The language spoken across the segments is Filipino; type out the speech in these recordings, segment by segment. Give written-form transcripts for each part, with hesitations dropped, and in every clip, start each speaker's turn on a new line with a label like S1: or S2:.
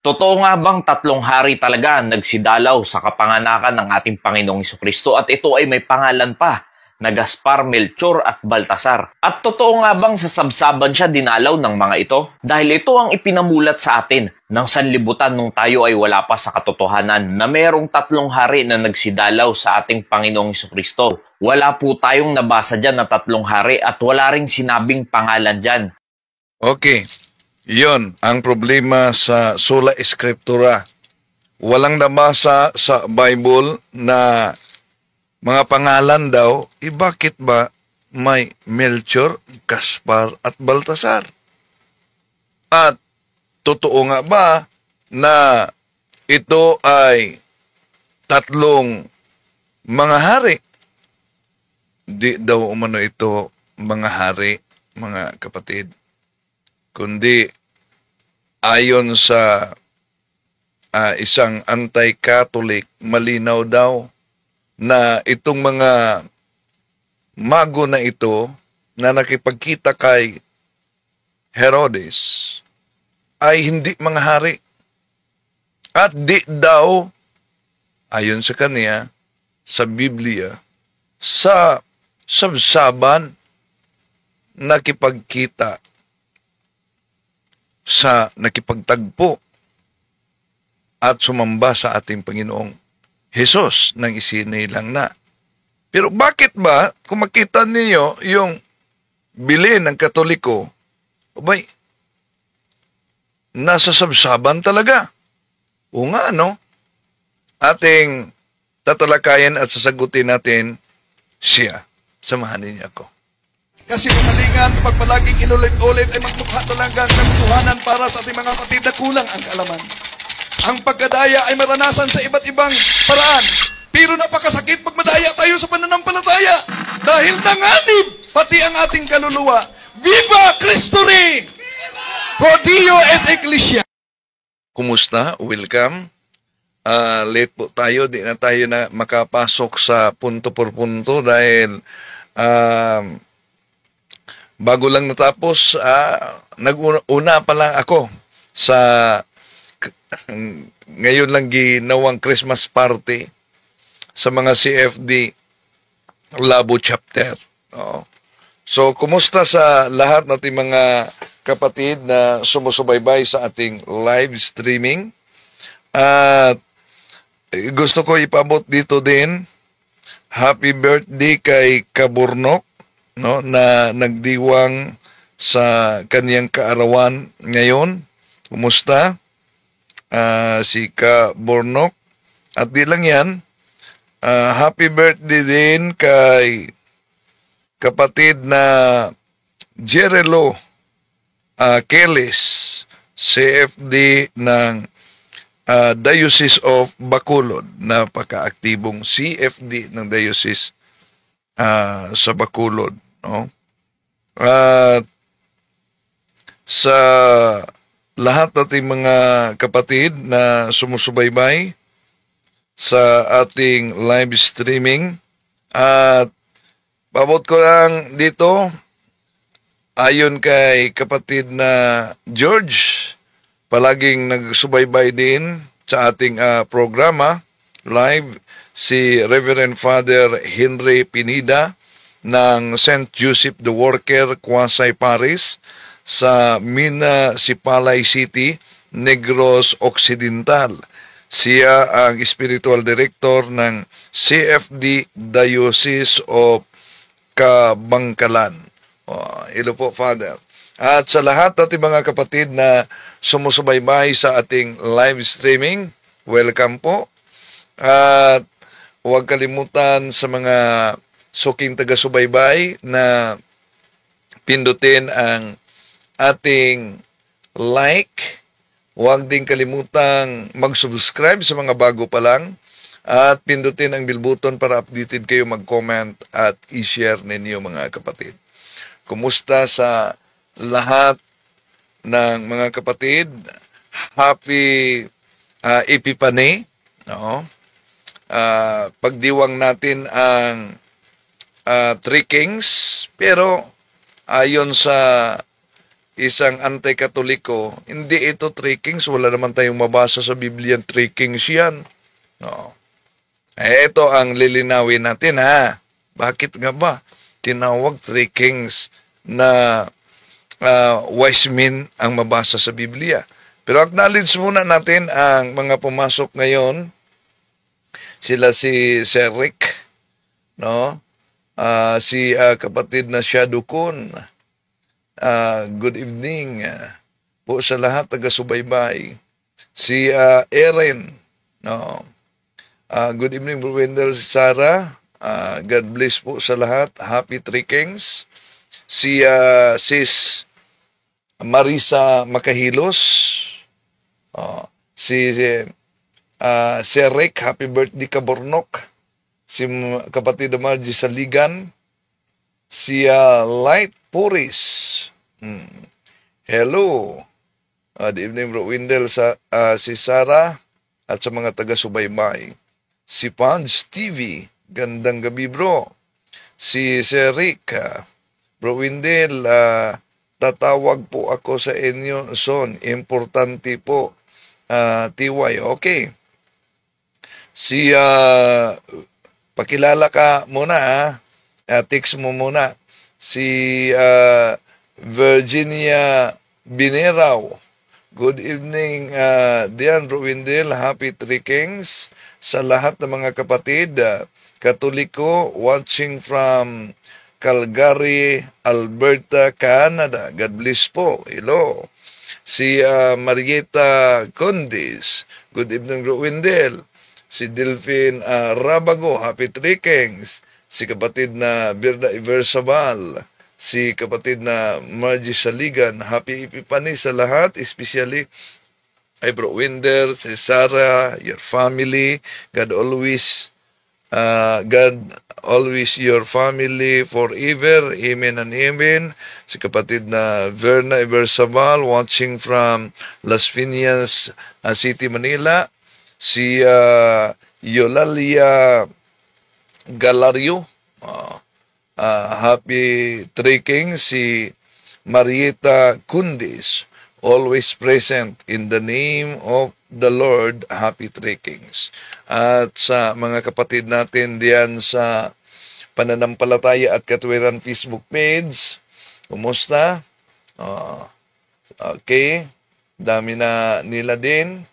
S1: Totoo nga bang tatlong hari talaga ang nagsidalaw sa kapanganakan ng ating Panginoong Kristo at ito ay may pangalan pa na Gaspar, Melchor at Baltasar? At totoo nga bang sa sabsaban siya dinalaw ng mga ito? Dahil ito ang ipinamulat sa atin ng sanlibutan nung tayo ay wala pa sa katotohanan na mayroong tatlong hari na nagsidalaw sa ating Panginoong Kristo. Wala po tayong nabasa dyan na tatlong hari at wala ring sinabing pangalan dyan.
S2: Okay. Yon ang problema sa sola escriptura. Walang nabasa sa Bible na mga pangalan daw, bakit ba may Melchor, Gaspar at Baltasar? At totoo nga ba na ito ay tatlong mga hari? Di daw umano ito mga hari, mga kapatid. Kundi ayon sa isang anti-Catholic, malinaw daw na itong mga mago na ito na nakipagkita kay Herodes ay hindi mga hari. At di daw, ayon sa kanya, sa Biblia, sa sabsaban nakipagkita sa nakipagtagpo at sumamba sa ating Panginoong Hesus nang isinilang na. Pero bakit ba, kung makita ninyo yung bilin ng Katoliko, abay, nasa sabsaban talaga. O nga, no? Ating tatalakayan at sasagutin natin siya. Samahan niyo ako.
S3: Kasi kamalingan, pag palaging inulit-ulit ay magmukha talaga ang katotohanan para sa ating mga kapatid na kulang ang kaalaman. Ang pagkadaya ay maranasan sa iba't ibang paraan. Pero napakasakit pag madaya tayo sa pananampalataya. Dahil nanganib pati ang ating kaluluwa. Viva Cristo Rey! Pro Dio et Ecclesia!
S2: Kumusta? Welcome. Late po tayo. Di na tayo na makapasok sa punto por punto dahil bago lang natapos, nag-una pa lang ako sa ngayon lang ginawang Christmas party sa mga CFD Labo chapter. So, kumusta sa lahat nating mga kapatid na sumusubaybay sa ating live streaming? At gusto ko ipabot dito din, happy birthday kay Kaburnok, no, na nagdiwang sa kaniyang kaarawan ngayon. Kumusta? Si Kaburnok. At di lang yan, happy birthday din kay kapatid na Jerelo Keles, CFD ng Diocese of Bacolod. Napaka-aktibong CFD ng Diocese sa Bacolod, no? At sa lahat nating mga kapatid na sumusubaybay sa ating live streaming, at pabot ko lang dito, ayon kay kapatid na George, palaging nagsubaybay din sa ating programa live, si Reverend Father Henry Pinida ng St. Joseph the Worker Quasay Paris sa Mina Sipalay City, Negros Occidental. Siya ang spiritual director ng CFD Diocese of Kabangkalan. Ilo po, Father. At sa lahat nating mga kapatid na sumusubaybay sa ating live streaming, welcome po. At huwag kalimutan sa mga suking taga-subaybay na pindutin ang ating like. Huwag din kalimutang mag-subscribe sa mga bago pa lang at pindutin ang bell button para updated kayo, mag-comment at i-share ninyo mga kapatid. Kumusta sa lahat ng mga kapatid? Happy Epipany, no? Pagdiwang natin ang Three Kings, pero ayon sa isang anti-katoliko, hindi ito three kings. Wala naman tayong mabasa sa Biblia three kings yan. No. Ito ang lilinawin natin ha. Bakit nga ba tinawag three kings na wise men ang mabasa sa Biblia? Pero acknowledge muna natin ang mga pumasok ngayon. Sila si Sir Rick, no? Si kapatid na Shadow Kun. Good evening po sa lahat taga-subaybay. Si Erin, no? Good evening, Bro Wendell, si Sarah. God bless po sa lahat. Happy Three Kings. Si Sis Marisa Makahilos. Si Sir Rick, happy birthday Kabornok. Si kapatid na Margie Saligan. Si Light Puris. Hello. Good evening, Bro Wendell, si Sarah at sa mga taga-subaybay. Si Punch TV, gandang gabi bro. Si Sir Rick, Bro Wendell, tatawag po ako sa inyo son. Importante po, TY. Okay. Si, pakilala ka muna text mo muna. Si Virginia Bineraw. Good evening, Dian, Bro Wendell. Happy Three Kings sa lahat ng mga kapatid, Katoliko, watching from Calgary, Alberta, Canada. God bless po. Hello. Si Marieta Condis. Good evening, Bro Wendell. Si Delphine Rabago. Happy Three Kings. Si kapatid na Birda Iversabal. Si kapatid na Margie Saligan. Happy Epipani sa lahat, especially ay Bro Wendell, si Sarah, your family. God always your family forever. Amen and amen. Si kapatid na Verna Ibersabal, watching from Las Piñas City, Manila. Si Eulalia Galario. Happy Three Kings. Si Marieta Kundis, always present in the name of the Lord. Happy Three Kings. At sa mga kapatid natin diyan sa Pananampalataya at Katuwiran Facebook page, kumusta? Okay. Dami na nila din.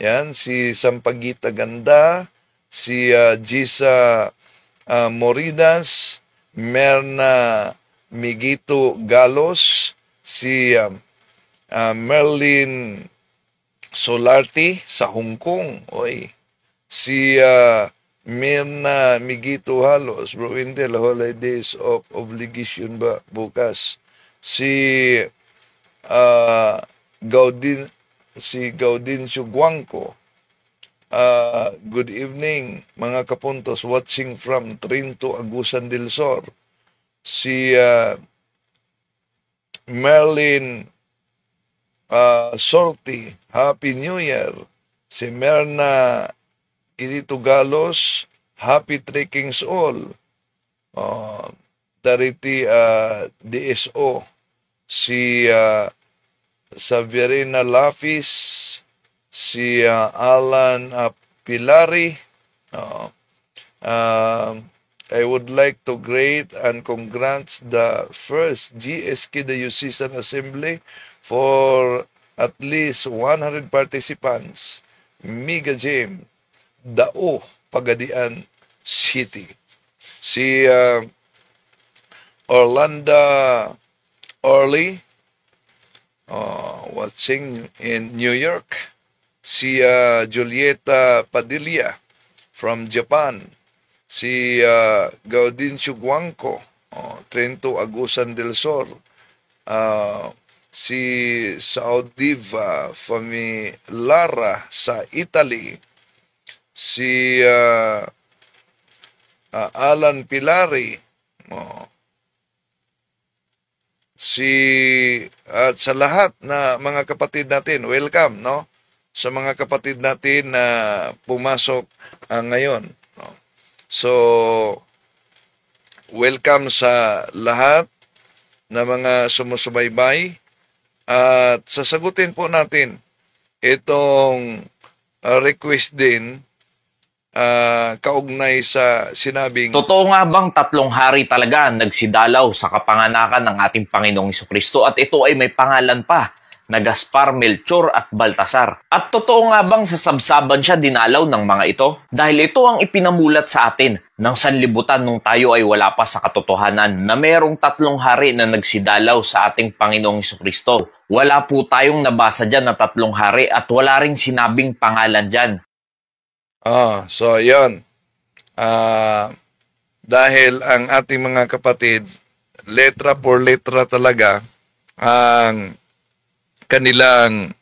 S2: Yan, si Sampagita Ganda, si Gisa Moridas, Merna Migito Galos, si Merlin Solarte sa Hong Kong. Oy. Si Mirna Migito Halos, Bro Wendell, holidays of obligation ba bukas? Si Gaudin Guangco. Good evening, mga kapuntos, watching from Trinto, Agusan del Sur. Si Merlin Sorti, Happy New Year. Si Merna Kirito Galos, Happy Three Kings all. Dariti DSO. Si Saverina Lafis, si Alan Pilari. I would like to greet and congrats the first GSK Diocesan Assembly for at least 100 participants. Mega Jam, Dao, Pagadian City. Si Orlando Orly, watching in New York. Si Julieta Padilla from Japan. Si Gaudincio Guangco, Trento, Agusan del Sur. Si Saudiva Familara sa Italy. Si Alan Pilari. At sa lahat na mga kapatid natin, welcome, no? Sa mga kapatid natin na pumasok ngayon. No? So, welcome sa lahat na mga sumusubaybay At sasagutin po natin itong request din kaugnay sa sinabing
S1: Totoo nga bang 3 hari talaga nagsidalaw sa kapanganakan ng ating Panginoong Jesucristo at ito ay may pangalan pa na Gaspar, Melchor at Baltasar? At totoo nga bang sa sabsaban siya dinalaw ng mga ito? Dahil ito ang ipinamulat sa atin ng sanlibutan nung tayo ay wala pa sa katotohanan na merong 3 hari na nagsidalaw sa ating Panginoong Jesucristo. Wala po tayong nabasa dyan na 3 hari at wala ring sinabing pangalan dyan.
S2: So yon. Dahil ang ating mga kapatid, letra por letra talaga ang kanilang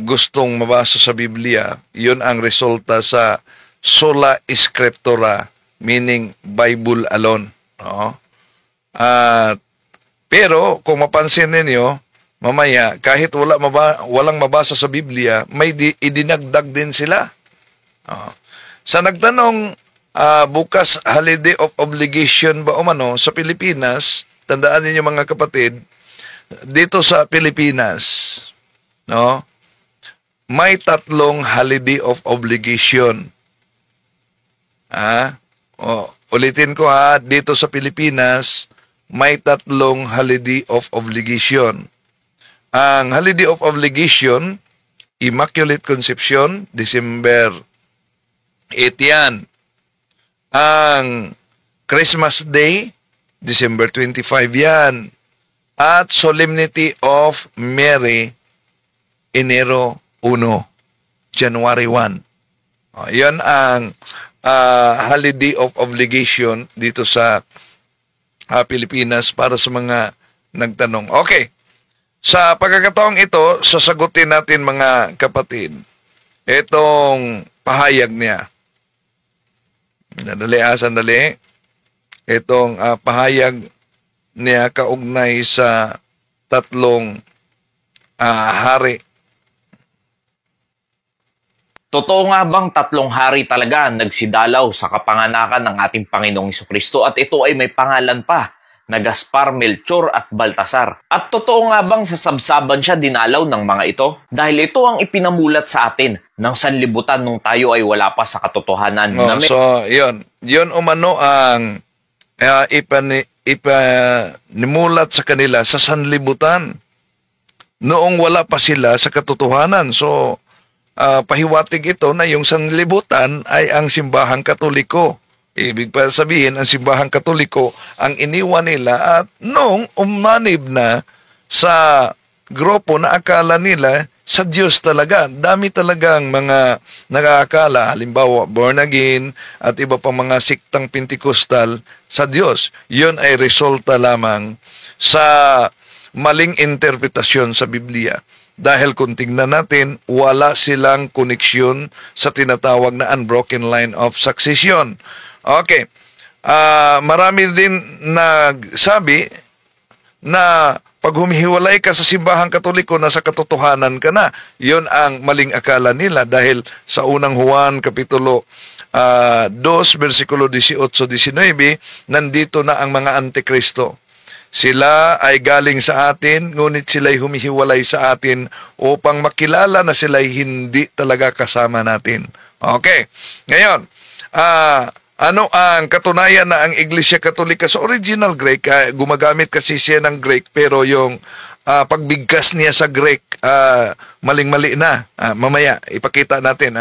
S2: gustong mabasa sa Biblia, yun ang resulta sa sola scriptura, meaning Bible alone. No? Pero kung mapansin ninyo, mamaya kahit walang mabasa sa Biblia, may idinagdag din sila. Sa nagtanong, bukas holiday of obligation ba umano sa Pilipinas, tandaan niyo mga kapatid, dito sa Pilipinas, no, may 3 holiday of obligation. Ulitin ko dito sa Pilipinas, may 3 holiday of obligation. Ang holiday of obligation, Immaculate Conception, December 8 yan. Ang Christmas Day, December 25 yan. At Solemnity of Mary, Enero 1, January 1. Yan ang holiday of obligation dito sa Pilipinas para sa mga nagtanong. Okay. Sa pagkakataong ito, sasagutin natin mga kapatid itong pahayag niya. Sandali. Itong pahayag niya kaugnay sa 3 hari.
S1: Totoo nga bang 3 hari talaga nagsidalaw sa kapanganakan ng ating Panginoong Jesucristo at ito ay may pangalan pa na Gaspar, Melchor at Baltasar? At totoo nga bang sa sabsaban siya dinalaw ng mga ito? Dahil ito ang ipinamulat sa atin ng sanlibutan nung tayo ay wala pa sa katotohanan.
S2: So, yun umano ang ipanimulat sa kanila sa sanlibutan noong wala pa sila sa katotohanan. So, pahiwatig ito na yung sanlibutan ay ang simbahang Katoliko. Ibig pa sabihin, ang simbahang Katoliko ang iniwan nila at nung umanib na sa grupo na akala nila sa Diyos talaga. Dami talagang mga nakakala, halimbawa born again at iba pang mga siktang Pentecostal sa Diyos. Yun ay resulta lamang sa maling interpretasyon sa Biblia. Dahil kung tingnan natin, wala silang koneksyon sa tinatawag na unbroken line of succession. Okay. Marami din nagsabi na pag humihiwalay ka sa simbahang Katoliko, nasa katotohanan ka na. Yun ang maling akala nila dahil sa unang Juan Kapitulo 2, versikulo 18-19, nandito na ang mga antikristo. Sila ay galing sa atin, ngunit sila'y humihiwalay sa atin upang makilala na sila'y hindi talaga kasama natin. Okay. Ngayon, ano ang katunayan na ang Iglesia Katolika sa original Greek, gumagamit kasi siya ng Greek, pero yung pagbigkas niya sa Greek, maling-mali na. Mamaya, ipakita natin.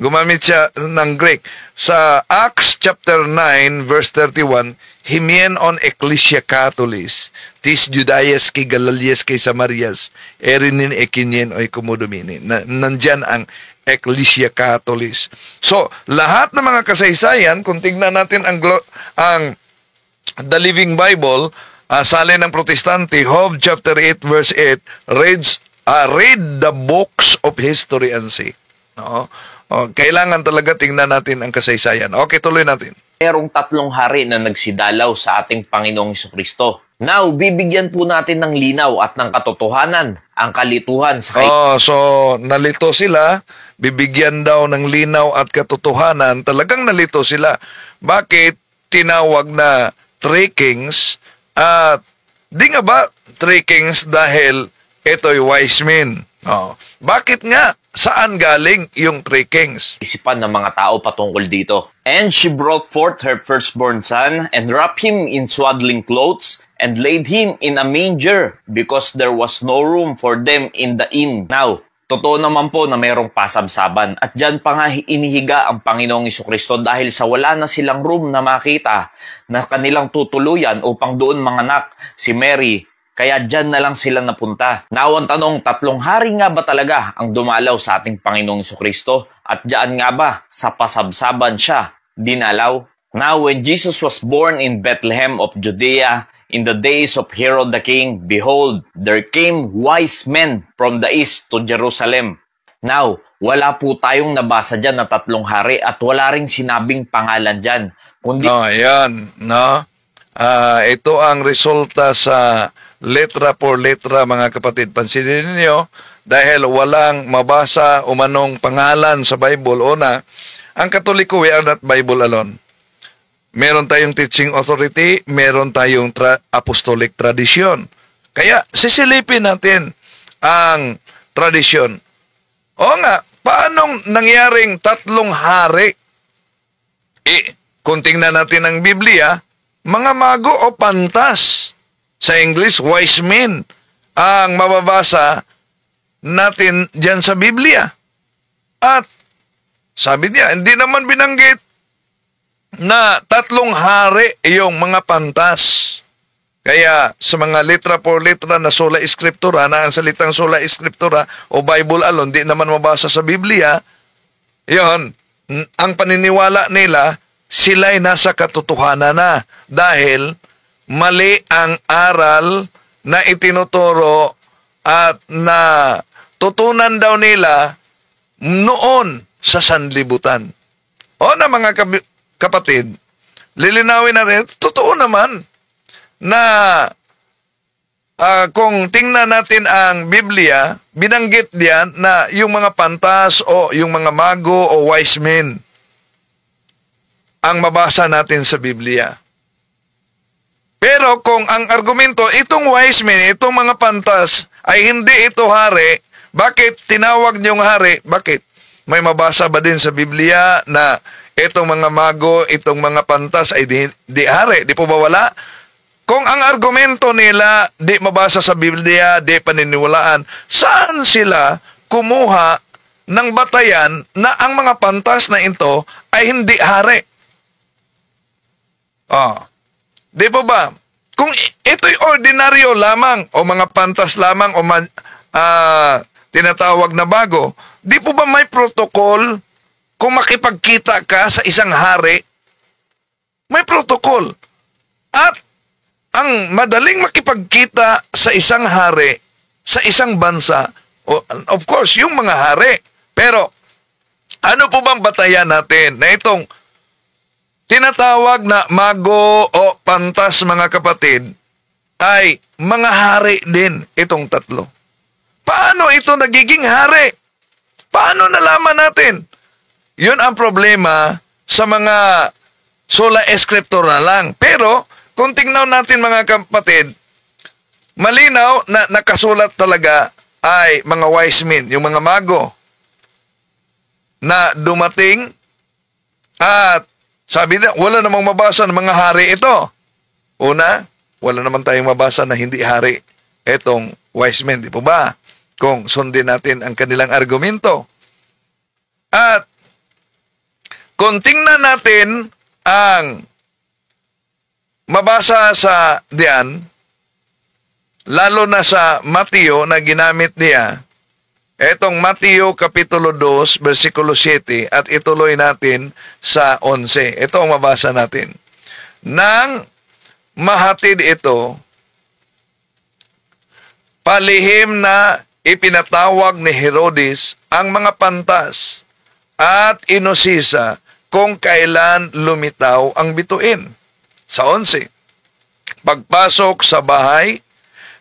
S2: Gumamit siya ng Greek. Sa Acts chapter 9, verse 31, Himien on Ecclesia Catholis, tis Judaias kay Galalias kay Samarias, erinin ekinyen oy kumudomini. Nandyan ang Ecclesia Catholis. So, lahat ng mga kasaysayan, kung tignan natin ang The Living Bible, salin ng Protestante, Job chapter 8 verse 8, read the books of history and see. No? Kailangan talaga tingnan natin ang kasaysayan. Okay, tuloy natin.
S1: Merong 3 hari na nagsidalaw sa ating Panginoong Jesucristo. Now, bibigyan po natin ng linaw at ng katotohanan ang kalituhan sa
S2: so nalito sila, bibigyan daw ng linaw at katotohanan, talagang nalito sila. Bakit tinawag na 3 kings at Di nga ba three kings dahil ito'y wise men? Oh. Bakit nga? Saan galing yung three kings?
S1: Isipan ng mga tao patungkol dito. And she brought forth her firstborn son, and wrapped him in swaddling clothes, and laid him in a manger, because there was no room for them in the inn. Now, totoo naman po na mayroong pasabsaban, at dyan pa nga inihiga ang Panginoong Jesucristo dahil sa wala na silang room na makita na kanilang tutuluyan upang doon manganak si Mary. Kaya dyan na lang sila napunta. Now, ang tanong, 3 hari nga ba talaga ang dumalaw sa ating Panginoong Jesucristo? At dyan nga ba sa pasabsaban siya dinalaw? Now, when Jesus was born in Bethlehem of Judea, in the days of Herod the king, behold, there came wise men from the east to Jerusalem. Now, wala po tayong nabasa dyan na 3 hari at wala ring sinabing pangalan dyan. Kundi...
S2: Ayan, no? Ito ang resulta sa letra por letra, mga kapatid. Pansinin niyo, dahil walang mabasa umanong pangalan sa Bible. Una, ang Katoliko, we are not Bible alone. Meron tayong teaching authority, meron tayong apostolic tradition. Kaya sisilipin natin ang tradisyon. O nga, paanong nangyaring 3 hari? Kung tingnan natin ang Biblia, mga mago o pantas. Sa English, wise men ang mababasa natin dyan sa Biblia. At sabi niya, hindi naman binanggit na 3 hari yung mga pantas. Kaya sa mga letra por letra na sola escritura, na ang salitang sola escritura o Bible alone, di naman mabasa sa Biblia, yon, ang paniniwala nila, sila'y nasa katotohanan na dahil mali ang aral na itinuturo at na tutunan daw nila noon sa sanlibutan. O na mga kapatid, lilinawin natin, totoo naman na kung tingnan natin ang Biblia, binanggit diyan na yung mga pantas o yung mga mago o wise men ang mabasa natin sa Biblia. Pero kung ang argumento, itong wise men, itong mga pantas, ay hindi ito hari, bakit tinawag niyong hari? Bakit? May mabasa ba din sa Biblia na itong mga mago, itong mga pantas ay di hari? Di po ba wala? Kung ang argumento nila di mabasa sa Biblia, di paniniwalaan, saan sila kumuha ng batayan na ang mga pantas na ito ay hindi hari? Di po ba? Kung ito'y ordinaryo lamang o mga pantas lamang o tinatawag na bago, di po ba may protocol kung makipagkita ka sa isang hari? May protocol. At ang madaling makipagkita sa isang hari, sa isang bansa, of course, yung mga hari. Pero, ano po bang batayan natin na itong tinatawag na mago o pantas, mga kapatid, ay mga hari din itong 3. Paano ito nagiging hari? Paano nalaman natin? Yun ang problema sa mga sola escriptura lang. Pero, kung tingnan natin, mga kapatid, malinaw na nakasulat talaga ay mga wise men, yung mga mago, na dumating at sabi na, wala namang mabasa ng mga hari ito. Una, wala naman tayong mabasa na hindi hari itong wise men, di po ba? Kung sundin natin ang kanilang argumento. At kung tingnan natin ang mabasa sa diyan, lalo na sa Mateo na ginamit niya, etong Mateo Kapitulo 2, versikulo 7, at ituloy natin sa 11. Ito ang mabasa natin. Nang mahatid ito, palihim na ipinatawag ni Herodes ang mga pantas at inosisa kung kailan lumitaw ang bituin. Sa 11, pagpasok sa bahay,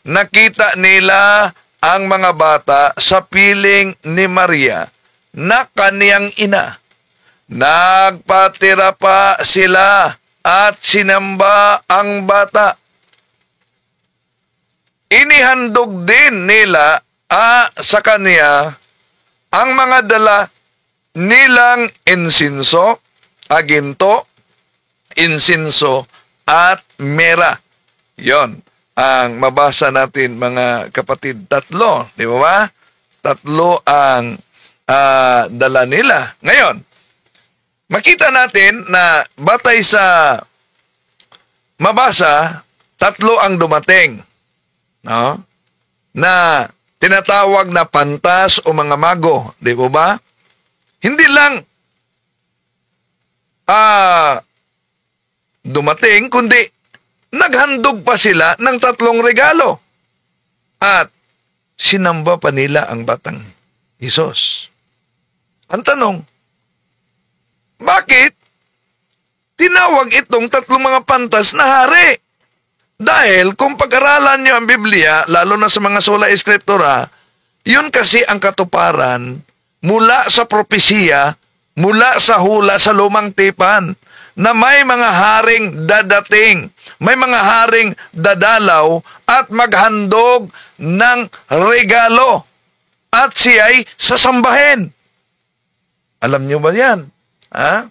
S2: nakita nila ang mga bata sa piling ni Maria na kaniyang ina. Nagpatira pa sila at sinamba ang bata. inihandog din nila sa kanya ang mga dala nilang insinso, aginto, insinso, at mera. Yon ang mabasa natin, mga kapatid. Tatlo, di ba? Tatlo ang dala nila. Ngayon, makita natin na batay sa mabasa, tatlo ang dumating, no? Na tinatawag na pantas o mga mago, di ba? Hindi lang dumating, kundi naghandog pa sila ng tatlong regalo. At sinamba pa nila ang batang Hesus. Ang tanong, bakit tinawag itong tatlong mga pantas na hari? Dahil kung pag-aralan niyo ang Biblia, lalo na sa mga sola eskriptura, yun kasi ang katuparan mula sa propesiya, mula sa hula sa lumang tipan, na may mga haring dadating, may mga haring dadalaw at maghandog ng regalo at siya'y sasambahin. Alam niyo ba yan? Ha?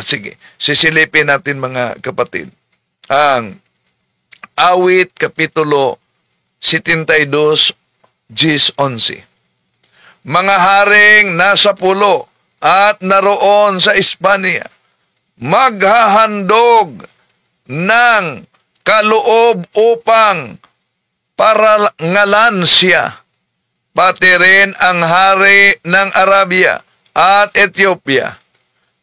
S2: Sige, sisilipin natin, mga kapatid. Ang Awit, Kapitulo 72, Gis 11. Mga haring nasa pulo at naroon sa Espanya, maghahandog ng kaloob upang parangalan siya. Pati rin ang hari ng Arabia at Ethiopia.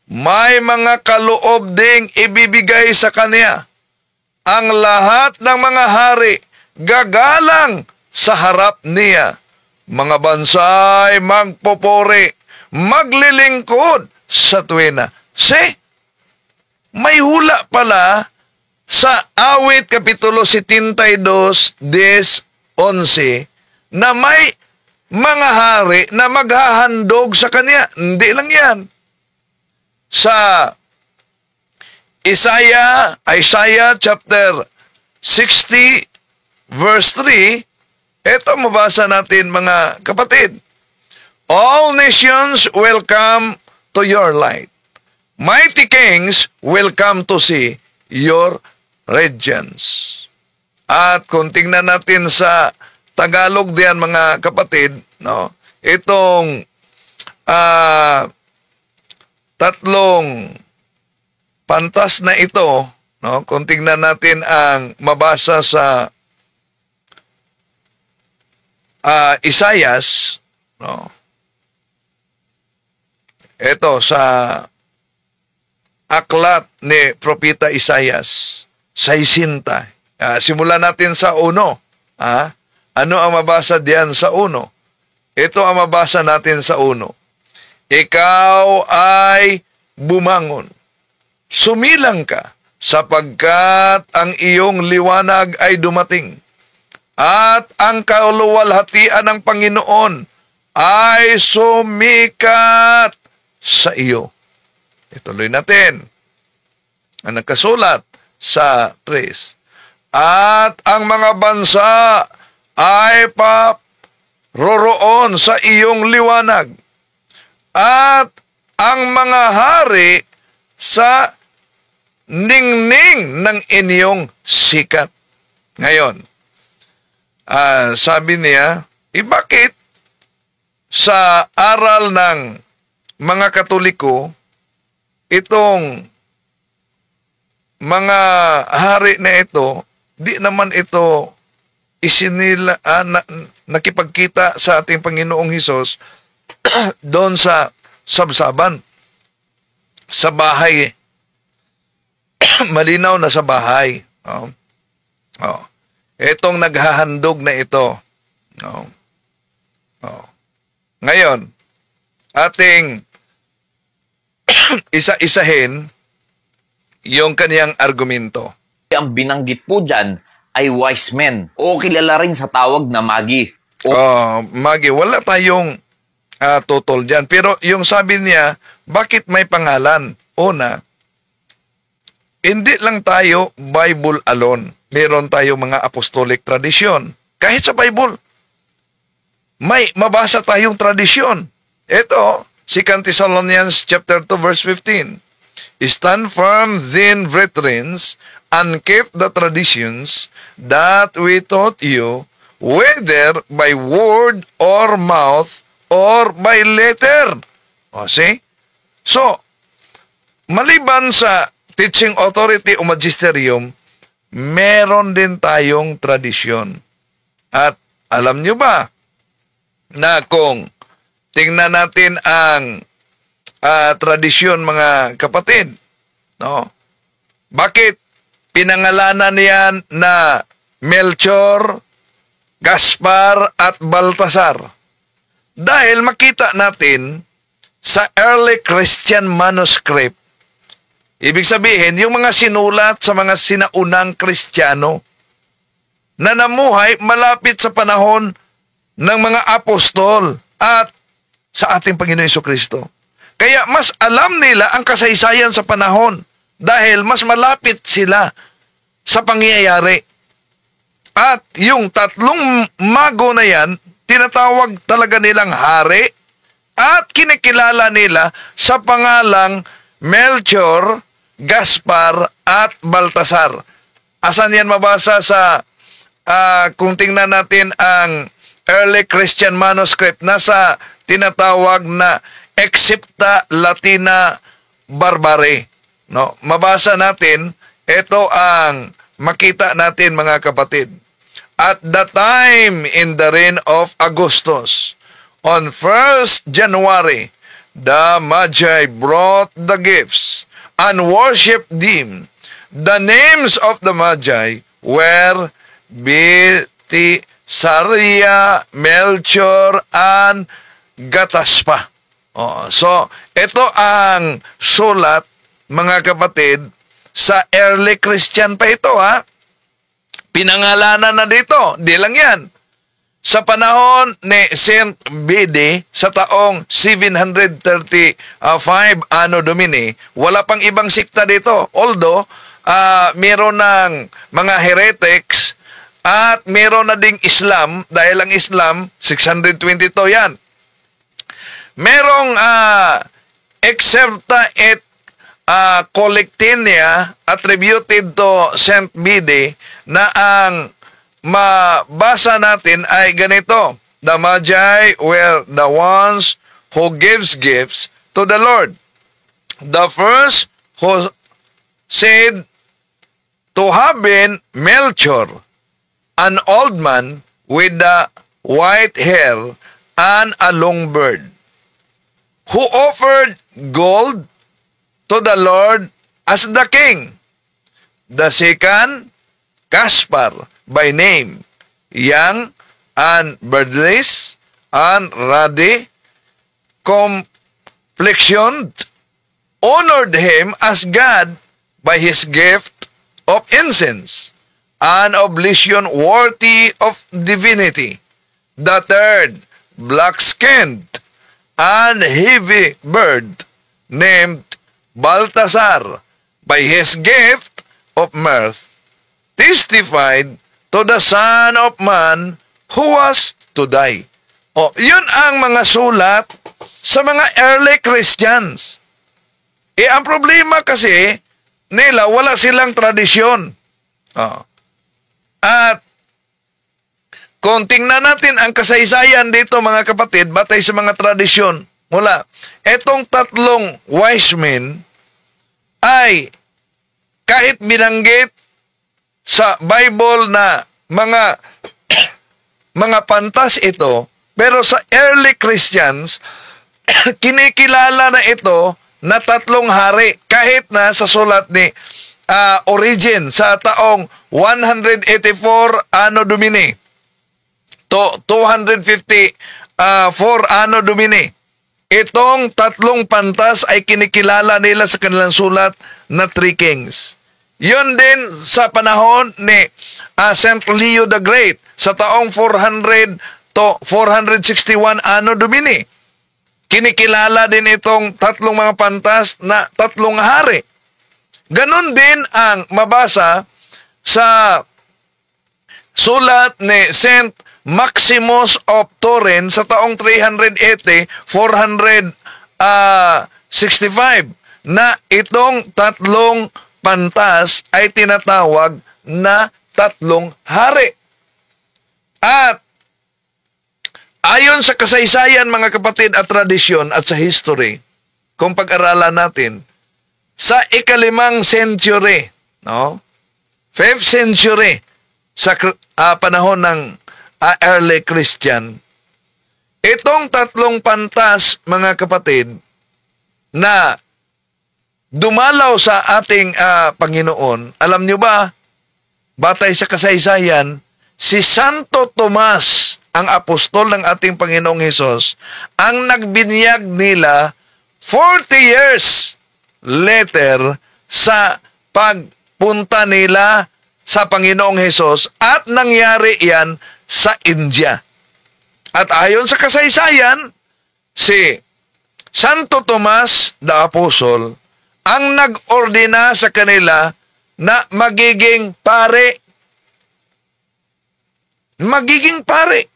S2: May mga kaloob ding ibibigay sa kanya. Ang lahat ng mga hari gagalang sa harap niya. Mga bansay magpopore, maglilingkod sa tuwina. May hula pala sa Awit Kapitulo 72, 11 na may mga hari na maghahandog sa kanya. Hindi lang yan. Sa Isaiah chapter 60 verse 3, ito mabasa natin, mga kapatid. All nations will come to your light. Mighty kings will come to see your radiance. At kung tingnan natin sa Tagalog diyan, mga kapatid, no? Itong tatlong pantas na ito, no? Kung tingnan natin ang mabasa sa Isaias, no? Ito sa aklat ni Propeta Isaias, 60. Simulan natin sa 1. Ano ang mabasa diyan sa 1? Ito ang mabasa natin sa 1. Ikaw ay bumangon. Sumilang ka, sapagkat ang iyong liwanag ay dumating. At ang kaluwalhatian ng Panginoon ay sumikat sa iyo. Ituloy natin. Ang nagkasulat sa 3. At ang mga bansa ay paroroon sa iyong liwanag. At ang mga hari sa ningning ng inyong sikat. Ngayon, sabi niya, bakit sa aral ng mga Katoliko, itong mga hari na ito, di naman ito nakipagkita sa ating Panginoong Hesus doon sa sabsaban, sa bahay. Malinaw na sa bahay. Itong naghahandog na ito. Ngayon, ating isa-isahin yung kaniyang argumento.
S1: Ang binanggit po dyan ay wise men o kilala rin sa tawag na magi.
S2: Magi. Wala tayong tutol dyan. Pero yung sabi niya, bakit may pangalan? Una, hindi lang tayo Bible alone. Meron tayo mga apostolic tradition. Kahit sa Bible, may mabasa tayong tradisyon. Ito, 2 Thessalonians chapter 2 verse 15. Stand firm then, brethren, and keep the traditions that we taught you, whether by word or mouth or by letter. O, see? So, maliban sa teaching authority o magisterium, meron din tayong tradisyon. At alam nyo ba na kung tingnan natin ang tradisyon, mga kapatid, no? Bakit pinangalanan niyan na Melchor, Gaspar at Baltasar? Dahil makita natin sa early Christian manuscript, ibig sabihin, yung mga sinulat sa mga sinaunang Kristiyano na namuhay malapit sa panahon ng mga apostol at sa ating Panginoon Jesucristo. Kaya mas alam nila ang kasaysayan sa panahon dahil mas malapit sila sa pangyayari. At yung tatlong mago na yan, tinatawag talaga nilang hari at kinikilala nila sa pangalang Melchor, Gaspar at Baltasar. Asan yan mabasa sa kung tingnan natin ang early Christian manuscript, nasa tinatawag na Excepta Latina Barbare. No? Mabasa natin, ito ang makita natin, mga kapatid. At the time in the reign of Augustus, on 1st January, the Magi brought the gifts and worshipped them. The names of the Magi were Bitisaria, Melchor, and Gataspa. So, ito ang sulat, mga kapatid, sa early Christian pa ito, ha? Pinangalanan na dito. Di lang yan. Sa panahon ni Saint Bede, sa taong 735 Anno Domini, wala pang ibang sikta dito. Although, meron ng mga heretics at meron na ding Islam, dahil ang Islam, 622 yan. Merong Excerpta et Collectinia attributed to Saint Bede na ang mabasa natin ay ganito: the Magi were the ones who gives gifts to the Lord. The first who said to have been Melchor, an old man with the white hair and a long beard, who offered gold to the Lord as the king. The second, Gaspar by name, young and beardless and ruddy complexioned, honored him as God by his gift of incense, an oblation worthy of divinity. The third, black-skinned and heavy bird, named Baltasar, by his gift of mirth, testified to the Son of Man who was to die. O, yun ang mga sulat sa mga early Christians. Ang problema kasi nila, wala silang tradisyon. At kung tingnan natin ang kasaysayan dito, mga kapatid, batay sa mga tradisyon, mula, etong tatlong wise men ay kahit binanggit sa Bible na mga pantas ito, pero sa early Christians, kinikilala na ito na tatlong hari, kahit na sa sulat ni Origen sa taong 184 Anno Domini to 254 Anno Domini. Itong tatlong pantas ay kinikilala nila sa kanilang sulat na Three Kings. Yun din sa panahon ni Saint Leo the Great sa taong 400 to 461 Anno Domini. Kinikilala din itong tatlong mga pantas na tatlong hari. Ganon din ang mabasa sa Sulat ni Saint Maximus of Turin sa taong 380-465 na itong tatlong pantas ay tinatawag na tatlong hari. At ayon sa kasaysayan, mga kapatid, at tradisyon at sa history, kung pag-aralan natin, sa ika-5 century, no? 5th century, sa panahon ng early Christian, itong tatlong pantas, mga kapatid, na dumalaw sa ating Panginoon, alam nyo ba, batay sa kasaysayan, si Santo Tomas, ang apostol ng ating Panginoong Hesus, ang nagbinyag nila 40 years later sa pagpunta nila sa Panginoong Hesus, at nangyari yan sa India. At ayon sa kasaysayan, si Santo Tomas the Apostle ang nag-ordina sa kanila na magiging pare. Magiging pare.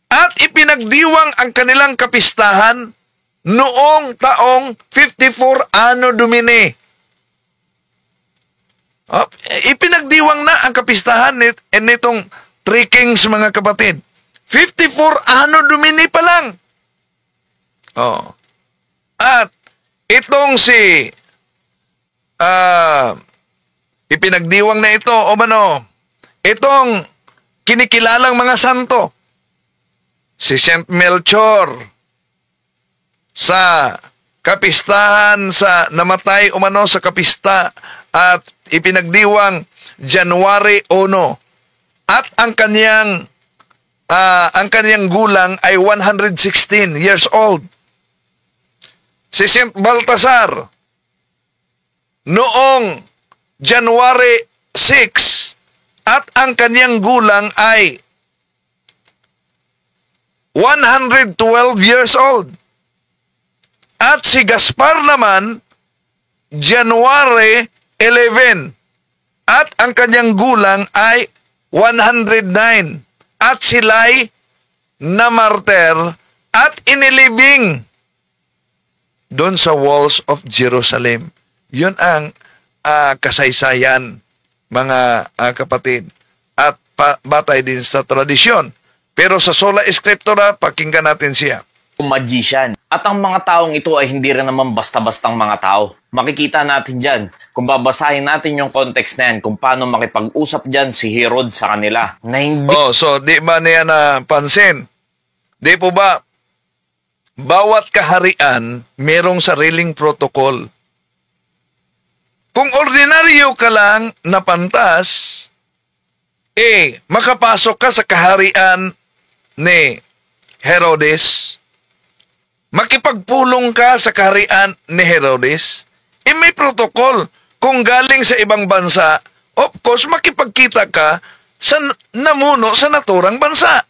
S2: At ipinagdiwang ang kanilang kapistahan noong taong 54 Anno Domini. Ipinagdiwang na ang kapistahan nitong Three Kings, mga kapatid. 54 Anno Domini pa lang. At itong si ipinagdiwang na ito, itong kinikilalang mga santo, si Saint Melchor, sa kapistahan sa namatay sa kapista, at ipinagdiwang January 1, at ang kanyang gulang ay 116 years old. Si Saint Baltasar noong January 6, at ang kanyang gulang ay 112 years old. At si Gaspar naman, January 11, at ang kanyang gulang ay 109. At sila'y namarter at inilibing doon sa walls of Jerusalem. Yun ang kasaysayan, mga kapatid, at batay din sa tradisyon. Pero sa sola scriptura, pakinggan natin siya.
S1: Magician. At ang mga taong ito ay hindi rin naman basta-bastang mga tao. Makikita natin dyan, kung babasahin natin yung context na yan, kung paano makipag-usap dyan si Herod sa kanila. Na hindi...
S2: so di ba niya napansin? Di po ba, bawat kaharian, merong sariling protocol. Kung ordinaryo ka lang na pantas, makapasok ka sa kaharian ni Herodes, makipagpulong ka sa kaharian ni Herodes, may protocol. Kung galing sa ibang bansa, of course, makipagkita ka sa namuno sa naturang bansa.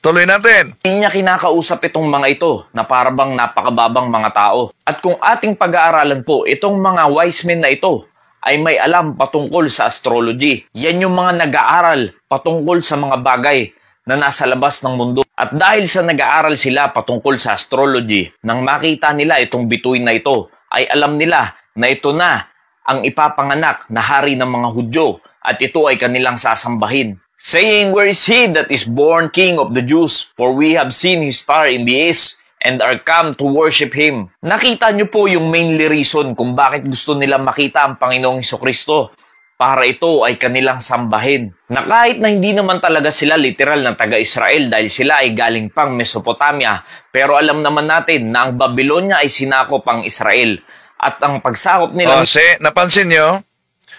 S2: Tuloy natin.
S1: Hindi niya kinakausap itong mga ito na parabang napakababang mga tao. At kung ating pag-aaralan po, itong mga wise men na ito ay may alam patungkol sa astrology. Yan yung mga nag-aaral patungkol sa mga bagay na nasa labas ng mundo. At dahil sa nag-aaral sila patungkol sa astrology, nang makita nila itong bituin na ito, ay alam nila na ito na ang ipapanganak na hari ng mga Hudyo, at ito ay kanilang sasambahin. Saying, "Where is he that is born King of the Jews? For we have seen his star in the east, and are come to worship him." Nakita niyo po yung mainly reason kung bakit gusto nila makita ang Panginoong Hesukristo. Para ito ay kanilang sambahin. Na kahit na hindi naman talaga sila literal na taga-Israel dahil sila ay galing pang Mesopotamia, pero alam naman natin na ang Babylonia ay sinakop ang Israel. At ang pagsakop nila...
S2: napansin nyo?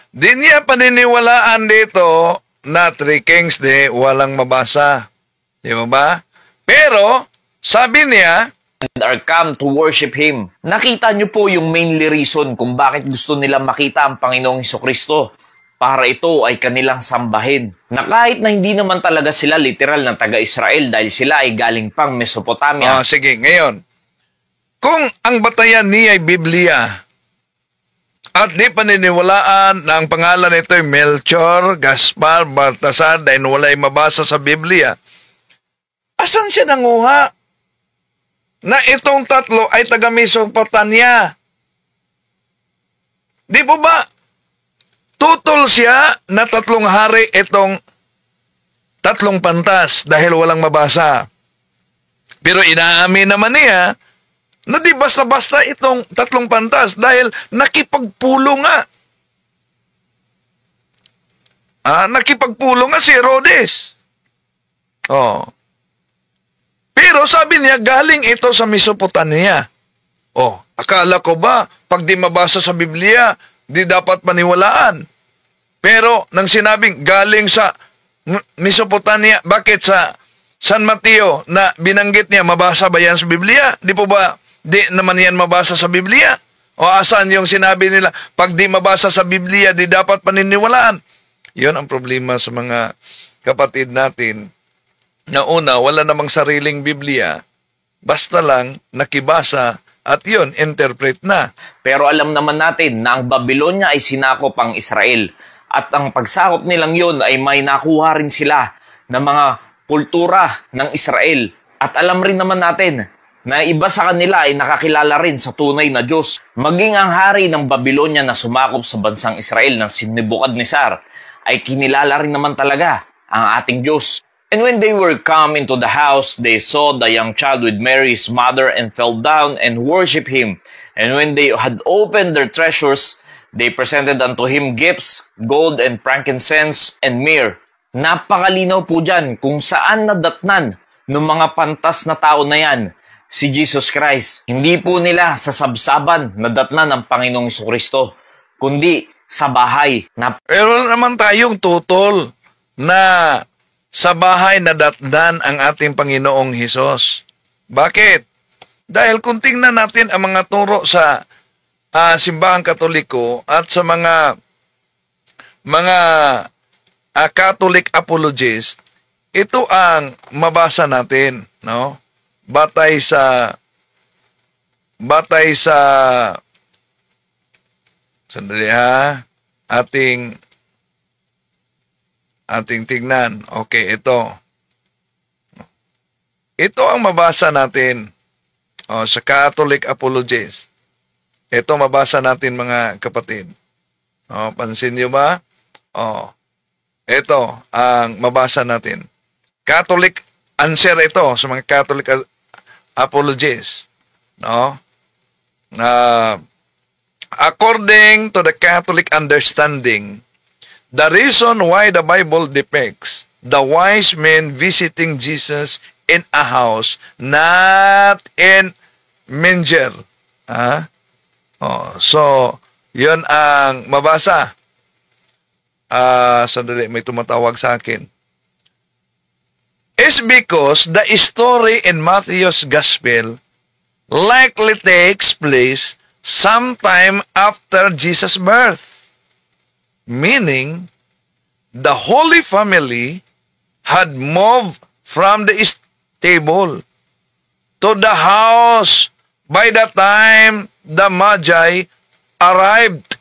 S2: Di niya paniniwalaan dito na Three Kings walang mabasa. Di ba? Pero, sabi niya,
S1: and are come to worship him. Nakita niyo po yung mainly reason kung bakit gusto nila makita ang Panginoong Hesukristo. Para ito ay kanilang sambahin. Na kahit na hindi naman talaga sila literal na taga-Israel dahil sila ay galing pang Mesopotamia.
S2: Sige, ngayon. Kung ang batayan niya ay Biblia, at di paniniwalaan na ang pangalan nito ay Melchor, Gaspar, Baltasar dahil wala'y mabasa sa Biblia. Asan siya nanguha na itong tatlo ay taga Mesopotamia? Di po ba tutol siya na tatlong hari itong tatlong pantas dahil walang mabasa? Pero inaamin naman niya na di basta-basta itong tatlong pantas dahil nakipagpulong nga. Nakipagpulong nga si Herodes. Oh. Pero sabi niya, galing ito sa Mesopotamia. Oh, akala ko ba, pag di mabasa sa Biblia, di dapat paniwalaan. Pero, nang sinabing galing sa Mesopotamia, bakit sa San Mateo na binanggit niya, mabasa ba yan sa Biblia? Di po ba, di naman yan mabasa sa Biblia? O asan yung sinabi nila, pag di mabasa sa Biblia, di dapat paniniwalaan? Yun ang problema sa mga kapatid natin. Na una, wala namang sariling Biblia, basta lang nakibasa at yun, interpret na.
S1: Pero alam naman natin na ang Babylonia ay sinakop ang Israel. At ang pagsakop nilang yun ay may nakuha rin sila ng mga kultura ng Israel. At alam rin naman natin na iba sa kanila ay nakakilala rin sa tunay na Diyos. Maging ang hari ng Babylonia na sumakop sa bansang Israel ng si Nebuchadnezzar ay kinilala rin naman talaga ang ating Diyos. And when they were come into the house, they saw the young child with Mary his mother and fell down and worshipped him. And when they had opened their treasures, they presented unto him gifts, gold and frankincense and myrrh. Napakalinaw po dyan kung saan nadatnan ng mga pantas na tao na yan si Jesus Christ. Hindi po nila sa sabsaban nadatnan ng Panginoong Jesucristo, kundi sa bahay.
S2: Pero naman tayong tutol na sa bahay nadatnan ang ating Panginoong Hesus. Bakit? Dahil kung tingnan natin ang mga turo sa simbahang Katoliko at sa mga Catholic apologists, ito ang mabasa natin, no? Batay sa sandali ating tignan. Okay, ito. Ito ang mabasa natin sa Catholic apologists. Ito mabasa natin mga kapatid. Pansin niyo ba? Ito ang mabasa natin. Catholic answer ito sa mga Catholic apologists. No? According to the Catholic understanding, the reason why the Bible depicts the wise men visiting Jesus in a house, not in manger. So, yun ang mabasa. Sandali, may tumatawag sa akin. Is because the story in Matthew's Gospel likely takes place sometime after Jesus' birth. Meaning, the Holy Family had moved from the stable to the house by the time the Magi arrived.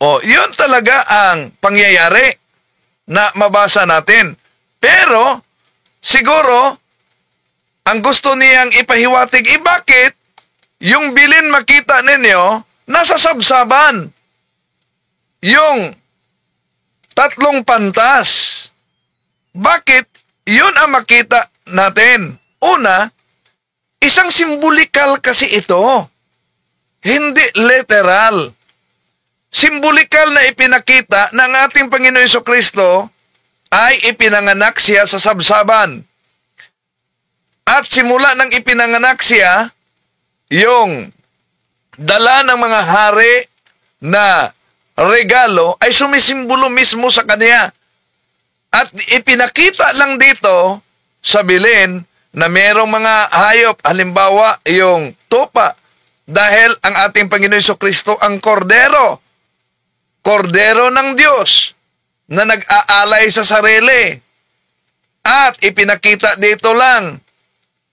S2: Yun talaga ang pangyayari na mabasa natin. Pero, siguro, ang gusto niyang ipahiwatig, bakit yung bilin makita ninyo nasa sabsaban? Yung tatlong pantas. Bakit yun ang makita natin? Una, isang simbolikal kasi ito. Hindi literal. Simbolikal na ipinakita ng ating Panginoon Jesucristo ay ipinanganak siya sa sabsaban. At simula nang ipinanganak siya, yung dala ng mga hari na regalo ay sumisimbolo mismo sa kanya. At ipinakita lang dito sa bilin na merong mga hayop, halimbawa yung tupa, dahil ang ating Panginoon Jesucristo ang kordero ng Diyos na nag-aalay sa sarili. At ipinakita dito lang,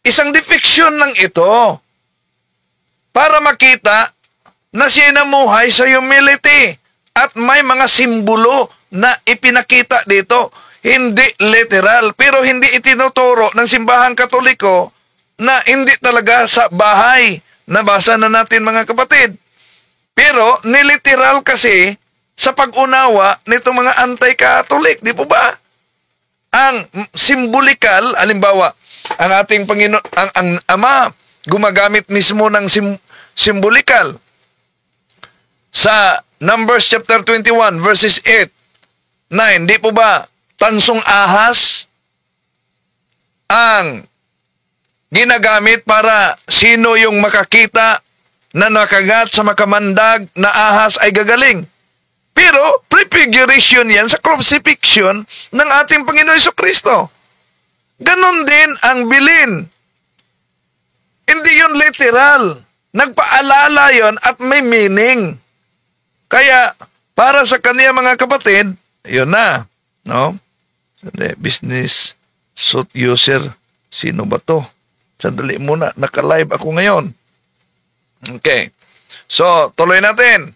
S2: isang depiction lang ito para makita na sinamuhay sa humility. At may mga simbolo na ipinakita dito. Hindi literal, pero hindi itinuturo ng simbahang Katoliko na hindi talaga sa bahay. Nabasa na natin mga kapatid. Pero niliteral kasi sa pag-unawa nitong mga anti-Catholic, di po ba? Ang simbolikal, halimbawa, ang ating Panginoon, ang Ama, gumagamit mismo ng simbolikal. Sa Numbers chapter 21, verses 8, 9, di po ba, tansong ahas ang ginagamit para sino yung makakita na nakagat sa makamandag na ahas ay gagaling. Pero, prefiguration yan sa crucifixion ng ating Panginoon Jesucristo. Ganon din ang bilin. Hindi yun literal. Nagpaalala yon at may meaning. Kaya, para sa kaniya mga kapatid, yun na. No? Business suit user. Sino ba to? Sandali muna. Naka-live ako ngayon. Okay. So, tuloy natin.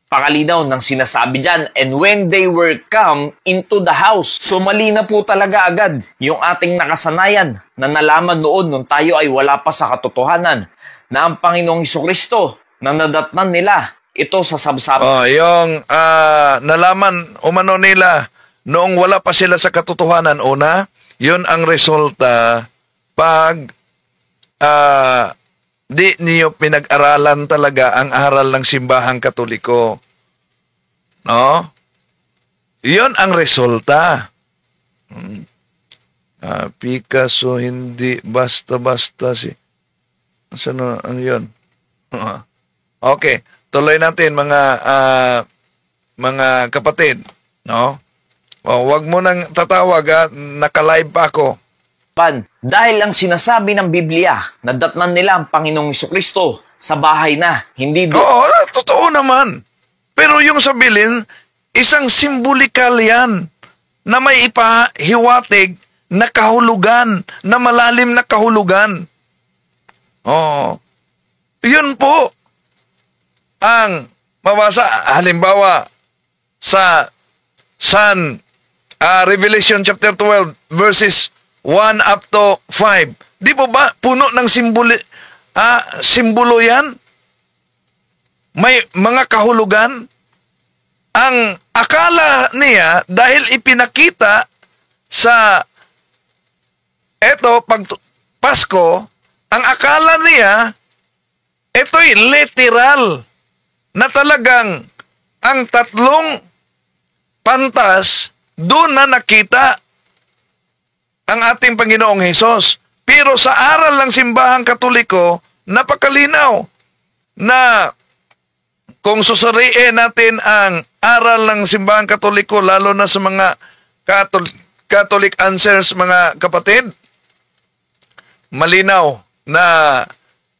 S1: Pakalinaw ng sinasabi dyan, and when they were come into the house. So mali na po talaga agad yung ating nakasanayan na nalaman noon nung tayo ay wala pa sa katotohanan na ang Panginoong Jesucristo na nadatnan nila ito sa sabsaban.
S2: Yung nalaman umano nila noong wala pa sila sa katotohanan una, yun ang resulta pag di niyo pinag-aralan talaga ang aral ng simbahang Katoliko. No? Iyon ang resulta. Picasso, hindi basta-basta si... Ano yun? Okay. Tuloy natin mga kapatid. No? Wag mo nang tatawag, naka-live pa ako.
S1: Dahil ang sinasabi ng Biblia, nadatnan nila ang Panginoong Jesucristo sa bahay na, hindi doon.
S2: Oo, totoo naman. Pero yung sa bilin, isang simbolikal yan na may ipahiwatig na kahulugan, na malalim na kahulugan. Oo. Yun po ang mabasa, halimbawa, sa Revelation chapter 12, verses 1 up to 5. Di po ba puno ng simbolo yan? May mga kahulugan. Ang akala niya, dahil ipinakita sa pag Pasko, ang akala niya, ito'y literal na talagang ang tatlong pantas doon na nakita ang ating Panginoong Hesus. Pero sa aral ng simbahang Katoliko, napakalinaw na kung susuriin natin ang aral ng simbahang Katoliko, lalo na sa mga Catholic answers, mga kapatid, malinaw na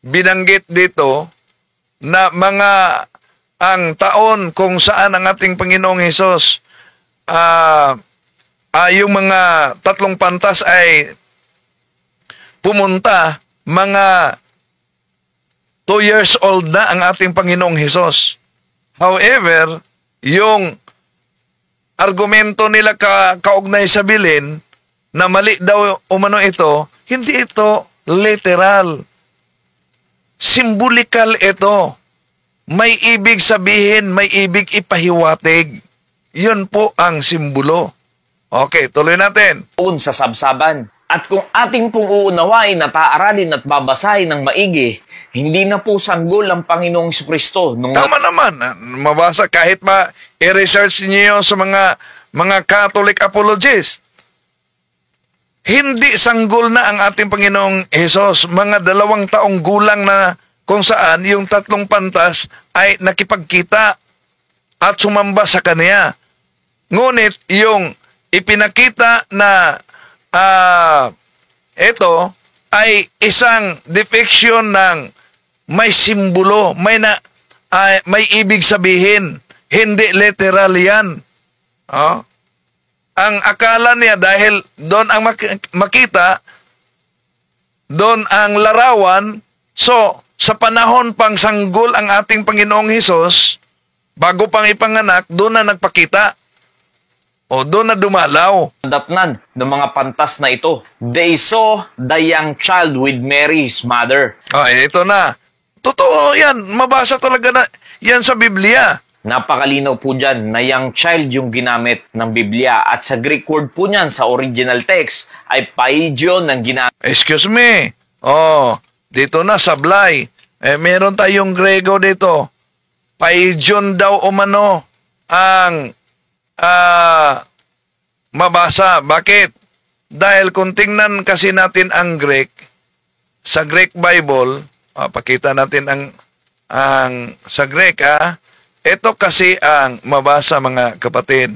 S2: binanggit dito na ang taon kung saan ang ating Panginoong Hesus yung mga tatlong pantas ay pumunta, mga 2 years old na ang ating Panginoong Hesus. However, yung argumento nila kaugnay sa bilin na mali daw umano ito, hindi ito literal. Simbolikal ito. May ibig sabihin, may ibig ipahiwatig. Yun po ang simbolo. Okay, tuloy natin.
S1: Sa sabsaban. At kung ating pong uunawain at aaralin at babasahin ng maigi, hindi na po sanggol ang Panginoong Jesucristo.
S2: Tama naman. Mabasa kahit pa i-research niyo sa mga Catholic apologists. Hindi sanggol na ang ating Panginoong Hesus. Mga 2 taong gulang na kung saan yung tatlong pantas ay nakipagkita at sumamba sa kanya. Ngunit yung ipinakita na ito ay isang depiction ng may simbolo, may ibig sabihin, hindi literal yan. Ang akala niya dahil doon ang makita, doon ang larawan, so sa panahon pang sanggol ang ating Panginoong Hesus, bago pang ipanganak, doon na nagpakita. O doon na dumalaw.
S1: Nadatnan ng mga pantas na ito. They saw the young child with Mary, his mother.
S2: Ito na. Totoo yan. Mabasa talaga na yan sa Biblia.
S1: Napakalinaw po dyan na young child yung ginamit ng Biblia. At sa Greek word po niyan, sa original text, ay paidion ang ginamit.
S2: Excuse me. Dito na, sablay. Meron tayong Grego dito. Paidion daw umano ang mabasa. Bakit? Dahil kung tingnan kasi natin ang Greek, sa Greek Bible, pakita natin ang sa Greek, ito kasi ang mabasa, mga kapatid.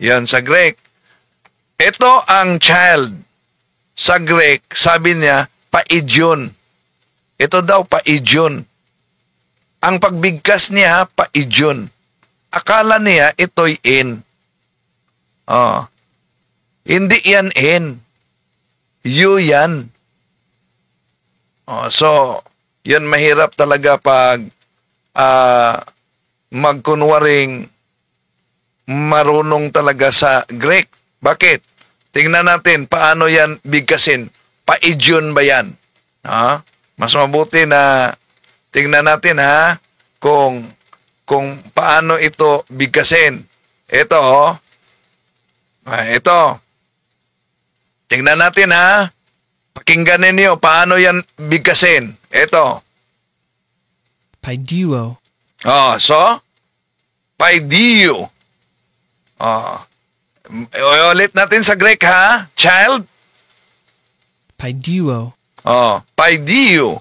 S2: Yan sa Greek. Ito ang child. Sa Greek, sabi niya, paidion. Ito daw, paidion. Ang pagbigkas niya, paidion. Akala niya ito'y in. Hindi yan in. You yan. So, yan mahirap talaga pag magkunwaring marunong talaga sa Greek. Bakit? Tingnan natin paano yan bigkasin. Paidion ba yan? Mas mabuti na tingnan natin kung paano ito bigkasin. Ito, ito. Tingnan natin, Pakinggan ninyo paano yan bigkasin. Ito.
S4: Paidio.
S2: So? Paidio. Ulit natin sa Greek, Child?
S4: Paidio.
S2: Paidio.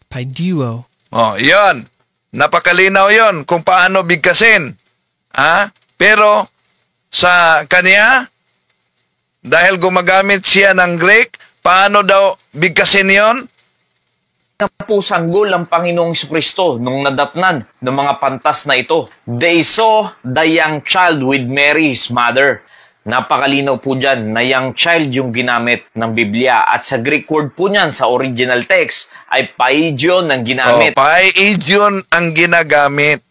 S4: Paidio.
S2: Yon. Napakalinaw yon kung paano bigkasin. Pero sa kanya, dahil gumagamit siya ng Greek, paano daw bigkasin yon?
S1: Na po sanggol ang Panginoong Jesucristo nung nadatnan ng mga pantas na ito. They saw the young child with Mary, his mother. Napakalinaw po dyan na young child yung ginamit ng Biblia. At sa Greek word po niyan, sa original text, ay paidion ang ginamit.
S2: Paidion ang ginagamit.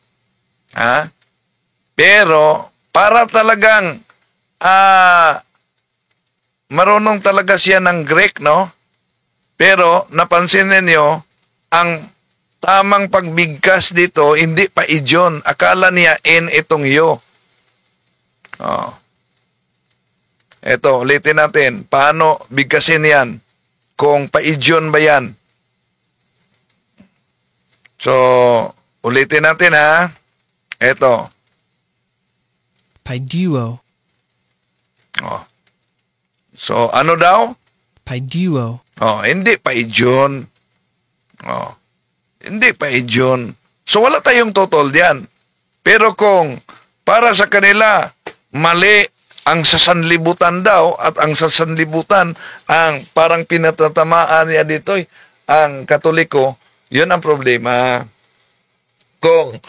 S2: Pero, para talagang marunong talaga siya ng Greek, no? Pero, napansin ninyo, ang tamang pagbigkas dito, hindi paidion. Akala niya in itong yo. Ito, ulitin natin. Paano bigkasin yan? Kung paidion ba yan? So, ulitin natin, Ito.
S4: Paidio.
S2: So, ano daw?
S4: Paidio.
S2: Hindi paidion. Hindi paidion. So, wala tayong total diyan. Pero kung para sa kanila, mali ang sasanlibutan daw, at ang sasanlibutan ang parang pinatatamaan niya dito, ang Katoliko, yun ang problema. Kung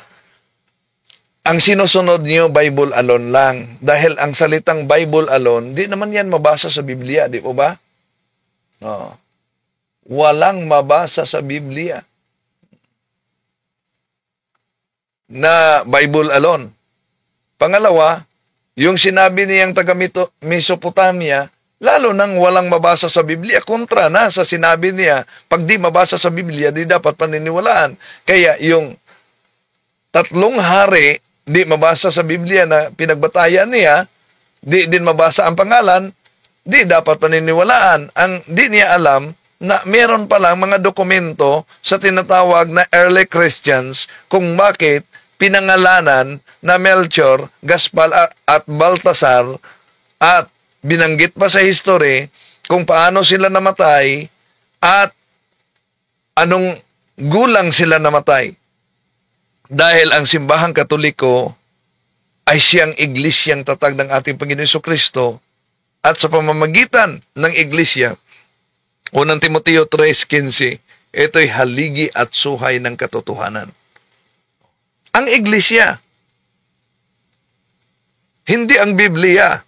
S2: ang sinusunod niyo, Bible alone lang. Dahil ang salitang Bible alone, di naman yan mabasa sa Biblia, di po ba? Walang mabasa sa Biblia na Bible alone. Pangalawa, yung sinabi niyang taga Mesopotamia, lalo nang walang mabasa sa Biblia, kontra na sa sinabi niya, pag di mabasa sa Biblia, di dapat paniniwalaan. Kaya yung 3 hari, di mabasa sa Biblia na pinagbatayan niya, di din mabasa ang pangalan, di dapat paniniwalaan. Ang di niya alam na meron palang mga dokumento sa tinatawag na early Christians kung bakit pinangalanan na Melchor, Gaspar at Baltasar, at binanggit pa sa history kung paano sila namatay at anong gulang sila namatay. Dahil ang simbahang Katoliko ay siyang iglesyang tatag ng ating Panginoon Jesucristo, at sa pamamagitan ng iglesia, unang Timoteo 3:15, ito'y haligi at suhay ng katotohanan. Ang iglesia, hindi ang Biblia.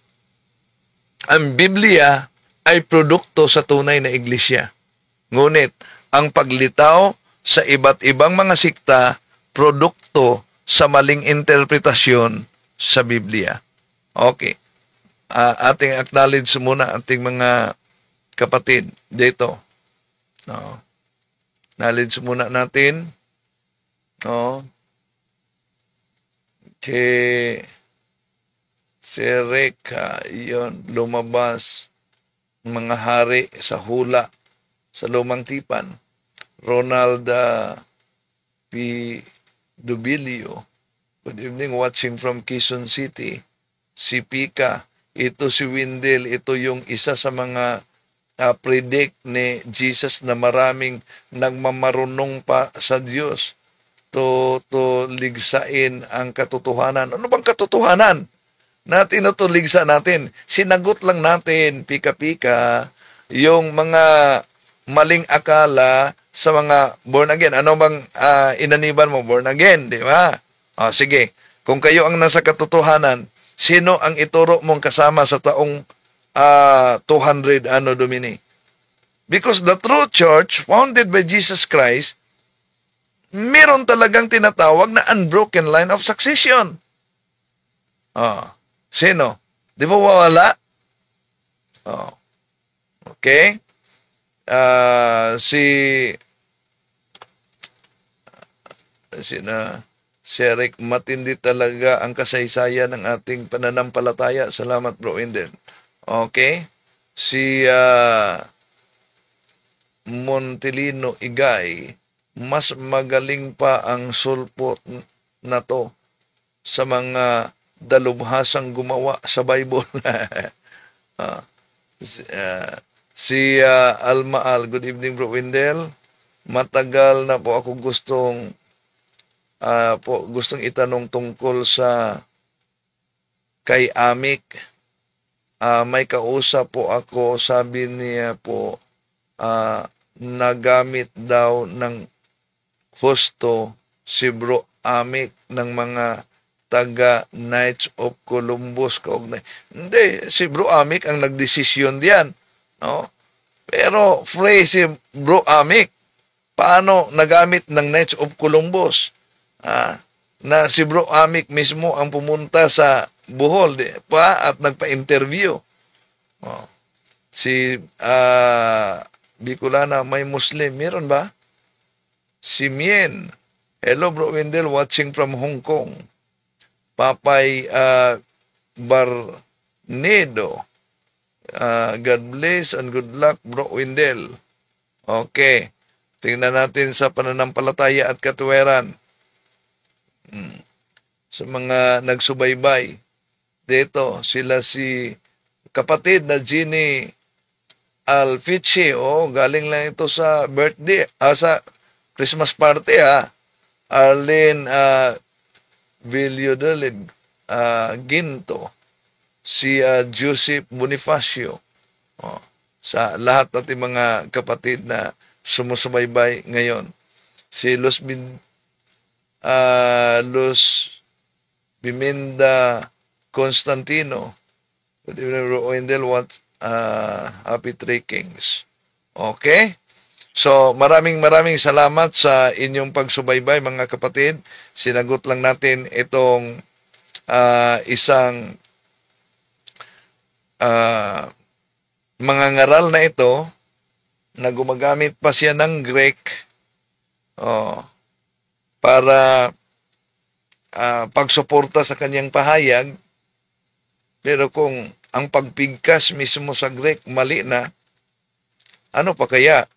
S2: Ang Biblia ay produkto sa tunay na iglesia. Ngunit, ang paglitaw sa iba't ibang mga sikta, produkto sa maling interpretasyon sa Biblia. Okay. Ating acknowledge muna ating mga kapatid dito. No. Knowledge muna natin. No. Si Reka, yun, lumabas mga hari sa hula sa Lumang Tipan. Ronald P. Dubilio, good evening, watching from Quezon City. Si Pika, ito si Windel, ito yung isa sa mga predict ni Jesus na maraming nagmamarunong pa sa Diyos to ligsain ang katotohanan. Ano bang katotohanan na tinutuligsa natin? Sinagot lang natin, pika-pika, yung mga maling akala sa mga born again. Ano bang inaniban mo? Born again, di ba? Sige, kung kayo ang nasa katotohanan, sino ang ituro mong kasama sa taong 200 Anno Domini? Because the true church, founded by Jesus Christ, meron talagang tinatawag na unbroken line of succession. Sino? Di ba wala? Okay? Si Eric, matindi talaga ang kasaysayan ng ating pananampalataya. Salamat, Bro Wendell. Okay? Si Montelino Igay, mas magaling pa ang sulpot na to sa mga dalubhasang gumawa sa Bible. Si Almaal, good evening, Bro Wendell. Matagal na po ako gustong itanong tungkol sa kay Amik. May kausap po ako, sabi niya po, nagamit daw ng husto si Bro Amik ng mga taga Knights of Columbus. Hindi, si Bro Amik ang nagdesisyon diyan. No? Pero free si Bro Amik. Paano nagamit ng Knights of Columbus? Na si Bro Amik mismo ang pumunta sa Bohol at nagpa-interview. Si Bicolana, may Muslim. Meron ba? Si Mien. Hello, Bro Wendell, watching from Hong Kong. Papay Barnedo. God bless and good luck, Bro Wendell. Okay. Tingnan natin sa pananampalataya at katuwiran. Sa mga nagsubaybay. Dito, sila si kapatid na Ginny Alfici. Galing lang ito sa birthday, sa Christmas party, Arlene Villodolid Ginto. Si Joseph Bonifacio. Sa lahat natin mga kapatid na sumusubaybay ngayon. Si Luz Biminda Constantino. Good evening, Bro Wendell. Happy Trekkings. Okay? So, maraming salamat sa inyong pagsubaybay, mga kapatid. Sinagot lang natin itong isang mga ngaral na ito na gumagamit pa siya ng Greek para pagsuporta sa kanyang pahayag. Pero kung ang pagpigkas mismo sa Greek mali na, ano pa kaya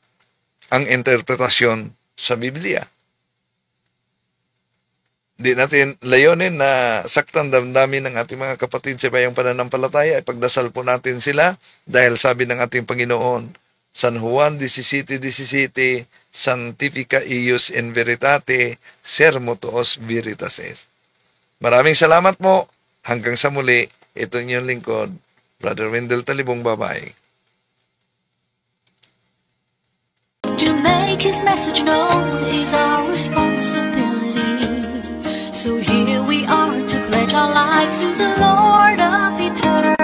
S2: ang interpretasyon sa Biblia? Di natin layunin na saktan damdamin ng ating mga kapatid sa bayang pananampalataya. Ipagdasal po natin sila dahil sabi ng ating Panginoon, San Juan 17:17, Sanctifica ius in veritate, sermo tuos veritas est. Maraming salamat mo. Hanggang sa muli, ito inyong lingkod, Brother Wendell Talibong. Bye-bye.
S5: To make His message known is our responsibility. So here we are to pledge our lives to the Lord of eternity.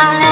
S5: I'll